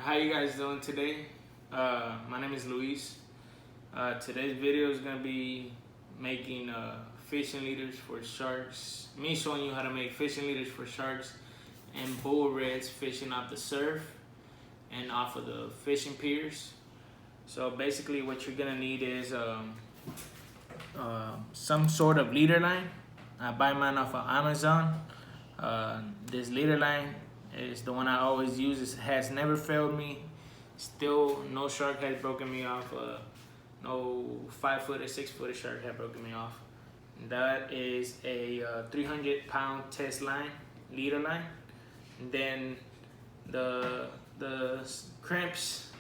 How you guys doing today? My name is Luis. Today's video is gonna be making fishing leaders for sharks. Me showing you how to make fishing leaders for sharks and bull reds fishing off the surf and off of the fishing piers. So basically, what you're gonna need is some sort of leader line. I buy mine off of Amazon. This leader line is the one I always use. It has never failed me. Still, no shark has broken me off. No 5-foot or 6-foot shark has broken me off. That is a 300-pound test line, leader line. And then the crimps,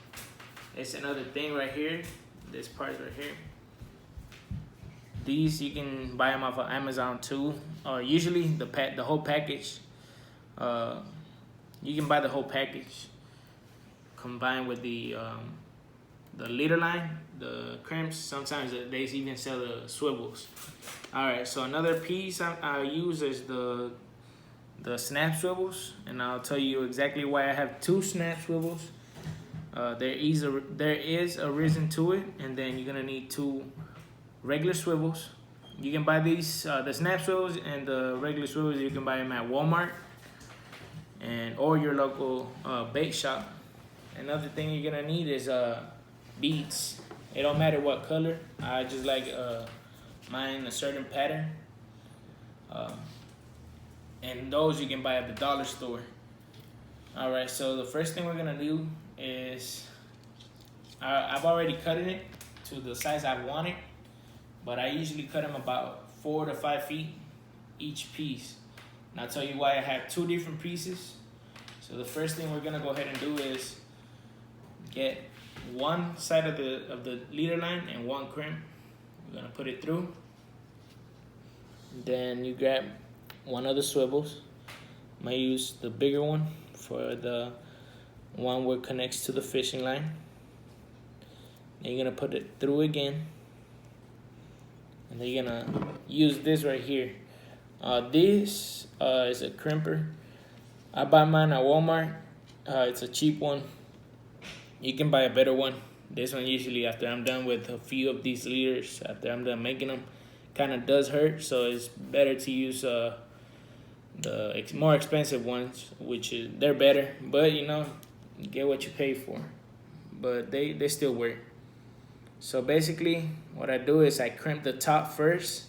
it's another thing right here. This part right here. These you can buy them off of Amazon too. Usually the whole package. You can buy the whole package combined with the leader line, the crimps. Sometimes they even sell the swivels. All right, so another piece I use is the snap swivels, and I'll tell you exactly why I have 2 snap swivels. There is a reason to it, and then you're gonna need 2 regular swivels. You can buy these, the snap swivels and the regular swivels. You can buy them at Walmart or your local bait shop. Another thing you're gonna need is beads. It don't matter what color. I just like mine a certain pattern. And those you can buy at the dollar store. All right, so the first thing we're gonna do is I've already cut it to the size I want it, but I usually cut them about 4 to 5 feet each piece. And I'll tell you why I have 2 different pieces. So the first thing we're gonna go ahead and do is get one side of the leader line and 1 crimp. We're gonna put it through. Then you grab one of the swivels. I might use the bigger one for the one where it connects to the fishing line. Then you're gonna put it through again. And then you're gonna use this right here. This is a crimper. I buy mine at Walmart. It's a cheap one. You can buy a better one. This one usually, after I'm done with a few of these leaders, after I'm done making them, kind of does hurt. So it's better to use the more expensive ones, which they're better. But you know, you get what you pay for. But they still work. So basically, what I do is I crimp the top first.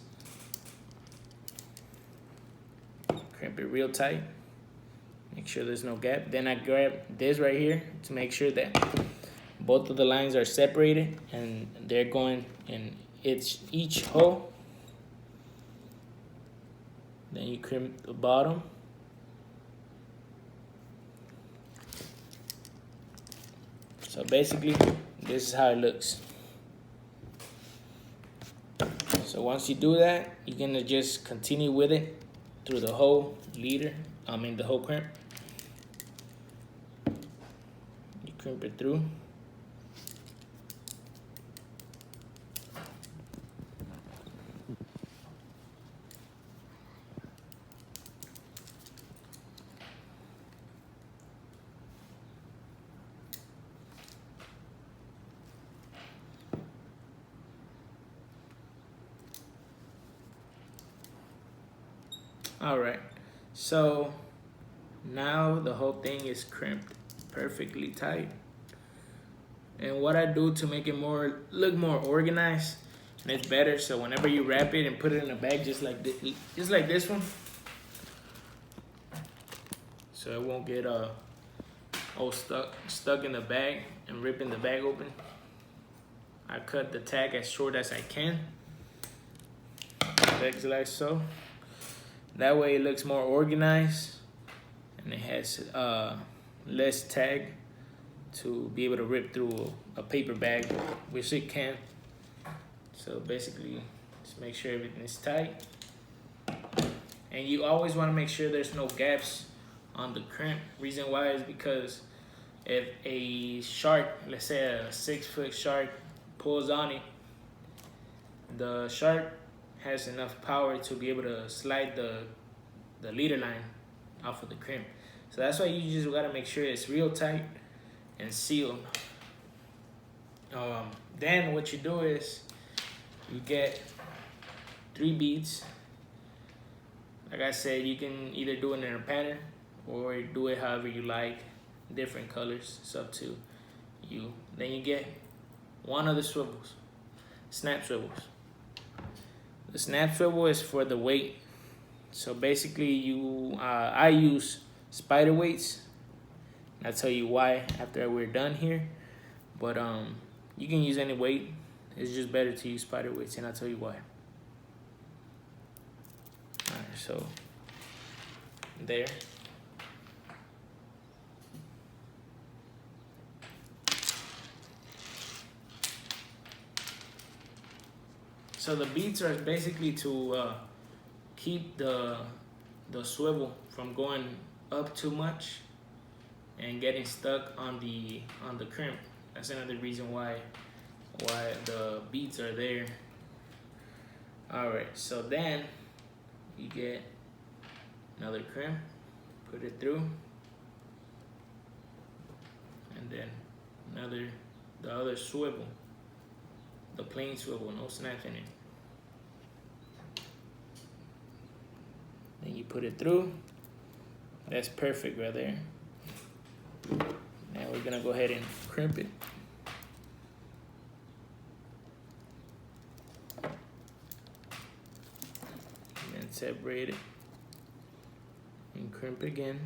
Crimp it real tight. Make sure there's no gap. Then I grab this right here to make sure that both of the lines are separated and they're going in each hole. Then you crimp the bottom. So basically, this is how it looks. So once you do that, you're gonna just continue with it through the whole leader. The whole crimp. You crimp it through. All right, so now the whole thing is crimped perfectly tight. And what I do to make it look more organized and it's better, so whenever you wrap it and put it in a bag, just like this one, so it won't get all stuck in the bag and ripping the bag open. I cut the tag as short as I can, like so. That way it looks more organized and it has less tag to be able to rip through a paper bag, which it can. So basically, just make sure everything is tight. And you always want to make sure there's no gaps on the crimp. Reason why is because if a shark, let's say a 6-foot shark, pulls on it, the shark has enough power to be able to slide the leader line off of the crimp. So that's why you just gotta make sure it's real tight and sealed. Then what you do is you get 3 beads. Like I said, you can either do it in a pattern or do it however you like, different colors, it's up to you. Then you get one of the swivels, snap swivels. The snap swivel is for the weight. So basically I use spider weights. I'll tell you why after we're done here. But you can use any weight. It's just better to use spider weights, and I'll tell you why. Alright, so there. So the beads are basically to keep the swivel from going up too much and getting stuck on the crimp. That's another reason why the beads are there. All right, so then you get another crimp, put it through, and then the other swivel, the plain swivel, no snaps in it. Then you put it through. That's perfect right there. Now we're gonna go ahead and crimp it. And then separate it and crimp again.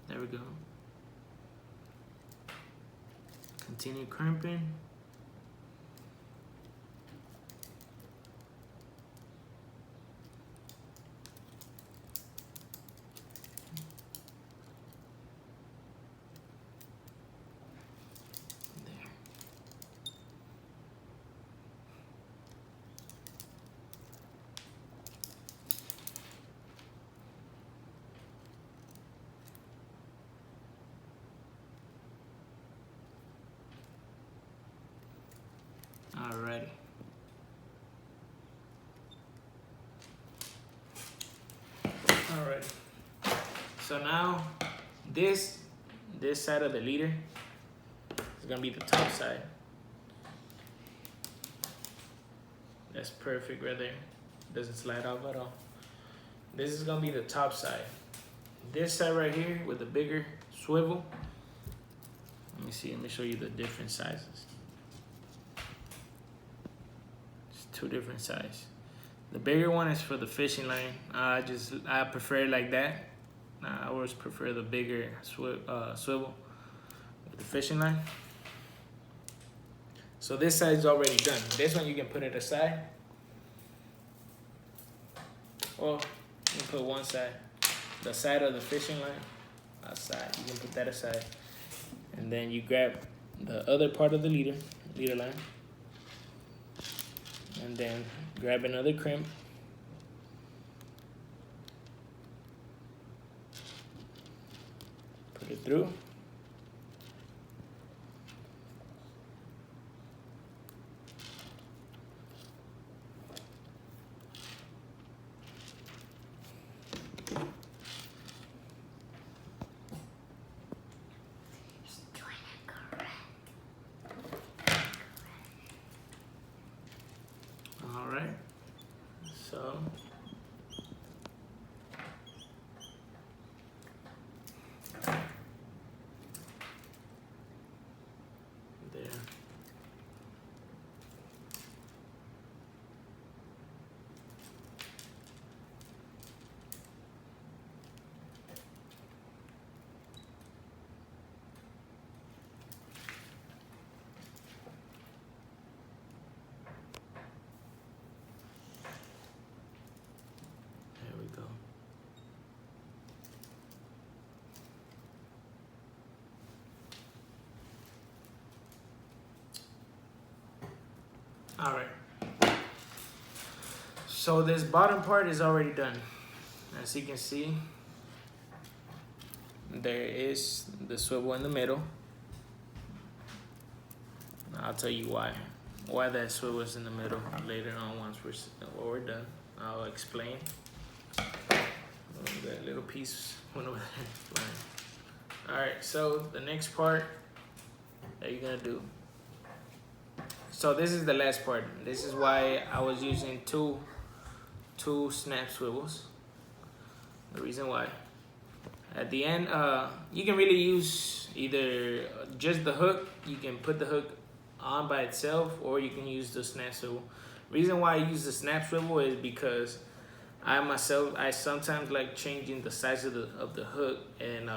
There we go. Continue crimping. Alrighty. Alright. So now this side of the leader is gonna be the top side. That's perfect right there. Doesn't slide off at all. This is gonna be the top side. This side right here with the bigger swivel. Let me show you the different sizes. Two different sizes. The bigger one is for the fishing line. I prefer it like that. I always prefer the bigger swivel with the fishing line. So this side is already done. This one you can put it aside. Well, you can put one side. The side of the fishing line aside. You can put that aside. And then you grab the other part of the leader line. And then grab another crimp. Put it through. So there. All right. So this bottom part is already done. As you can see, there is the swivel in the middle. I'll tell you why that swivel is in the middle later on once we're done. I'll explain. Oh, that little piece went over there flying. All right, so the next part that you're gonna do. So this is the last part. This is why I was using two snap swivels. The reason why. At the end, you can really use either just the hook. You can put the hook on by itself, or you can use the snap swivel. Reason why I use the snap swivel is because I sometimes like changing the size of the hook, and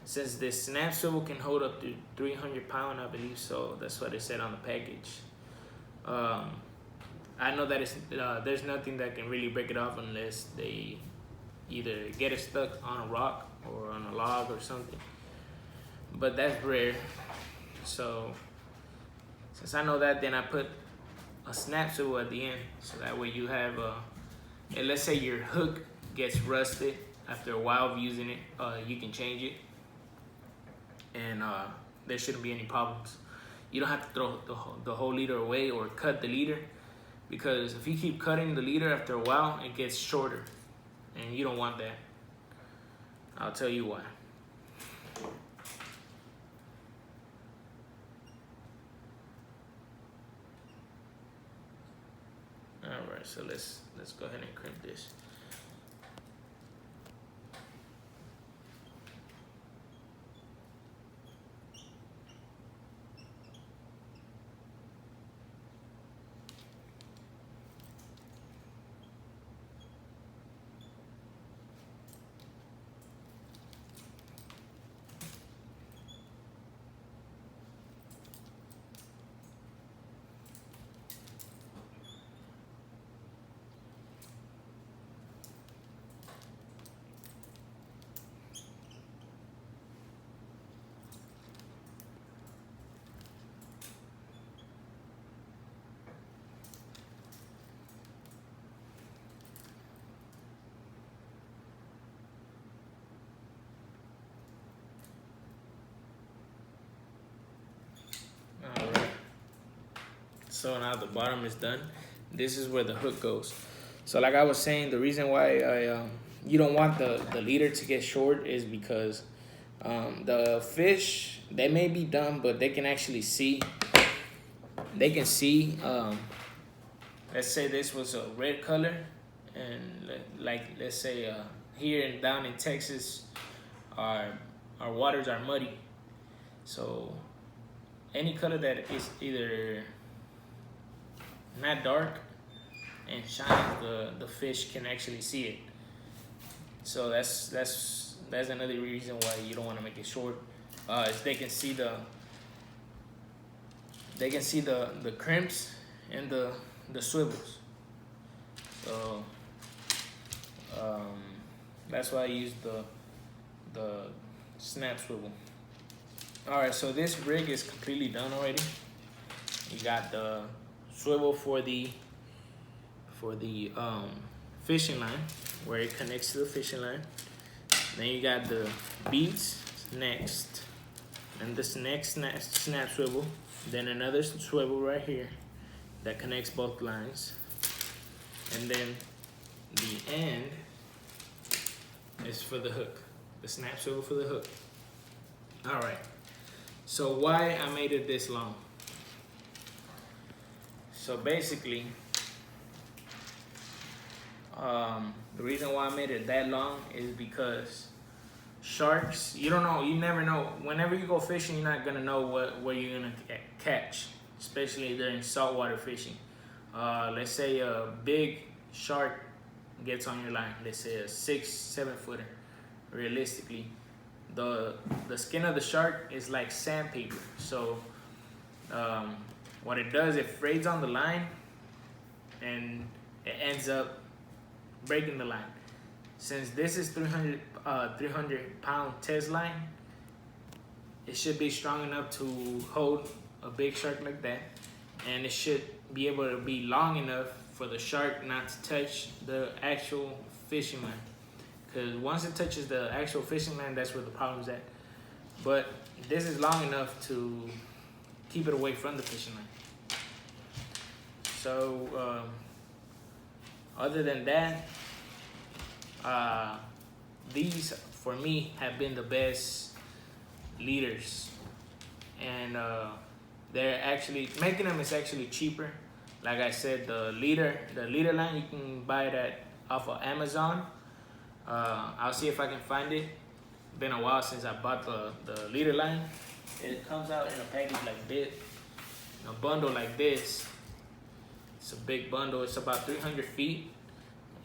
since this snap swivel can hold up to 300 pounds, I believe, so that's what it said on the package. I know that there's nothing that can really break it off unless they either get it stuck on a rock or on a log or something, but that's rare. So since I know that, then I put a snap swivel at the end, so that way you have and let's say your hook gets rusted after a while of using it, you can change it, and there shouldn't be any problems. You don't have to throw the whole leader away or cut the leader, because if you keep cutting the leader after a while, it gets shorter, and you don't want that. I'll tell you why. All right, so let's go ahead and crimp this. All right. So now the bottom is done. This is where the hook goes. So like I was saying, the reason why you don't want the leader to get short is because the fish, they may be dumb, but they can actually see. They can see. Let's say this was a red color, and let's say here and down in Texas, our waters are muddy. So any color that is either not dark and shines, the fish can actually see it. So that's another reason why you don't want to make it short. Is they can see the crimps and the swivels. So that's why I use the snap swivel. All right, so this rig is completely done already. You got the swivel for the fishing line, where it connects to the fishing line. Then you got the beads next, and this next snap swivel. Then another swivel right here that connects both lines, and then the end is for the hook, the snap swivel for the hook. All right. So why I made it this long? So basically, the reason why I made it that long is because sharks, you never know. Whenever you go fishing, you're not gonna know where you're gonna catch, especially during saltwater fishing. Let's say a big shark gets on your line. Let's say a 6-7 footer. Realistically, the skin of the shark is like sandpaper. So what it does, it frayed on the line, and it ends up breaking the line. Since this is 300 pound test line, it should be strong enough to hold a big shark like that, and it should be able to be long enough for the shark not to touch the actual fishing line. Because once it touches the actual fishing line, that's where the problem's at. But this is long enough to keep it away from the fishing line. So other than that, these for me have been the best leaders, and they're actually making them is actually cheaper. Like I said, the leader line, you can buy that off of Amazon. I'll see if I can find it. Been a while since I bought the leader line. It comes out in a package like this, in a bundle like this. It's a big bundle. It's about 300 feet.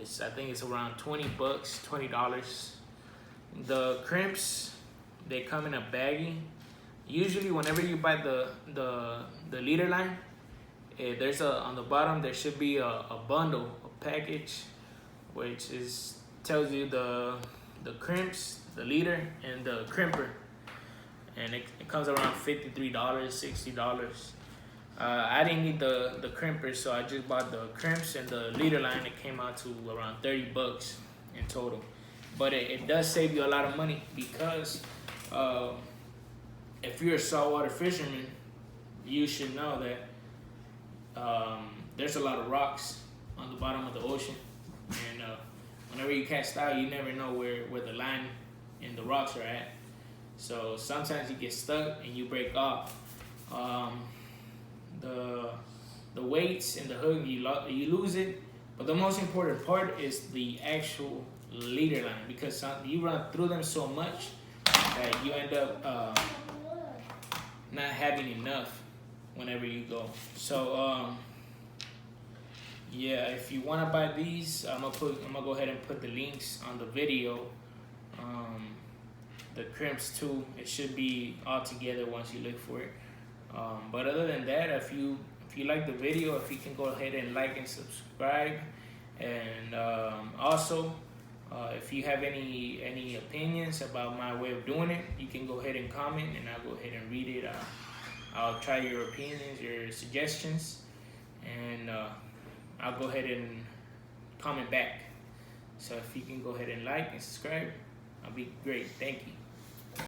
I think it's around $20, $20. The crimps, they come in a baggie. Usually, whenever you buy the leader line, there's on the bottom there should be a bundle, a package, which tells you the crimps, the leader, and the crimper, and it comes around $53, $60. I didn't need the crimper, so I just bought the crimps and the leader line. It came out to around $30 in total, but it does save you a lot of money because if you're a saltwater fisherman, you should know that there's a lot of rocks on the bottom of the ocean, and whenever you cast out, you never know where the line and the rocks are at. So sometimes you get stuck and you break off. The weights and the hook, you lose it. But the most important part is the actual leader line, because you run through them so much that you end up not having enough whenever you go. So yeah, if you want to buy these, I'm gonna go ahead and put the links on the video. The crimps too, it should be all together once you look for it. But other than that, if you like the video, if you can go ahead and like and subscribe, and also if you have any opinions about my way of doing it, you can go ahead and comment, and I'll go ahead and read it. I'll try your opinions, your suggestions, and I'll go ahead and comment back. So if you can go ahead and like and subscribe, I'll be great. Thank you.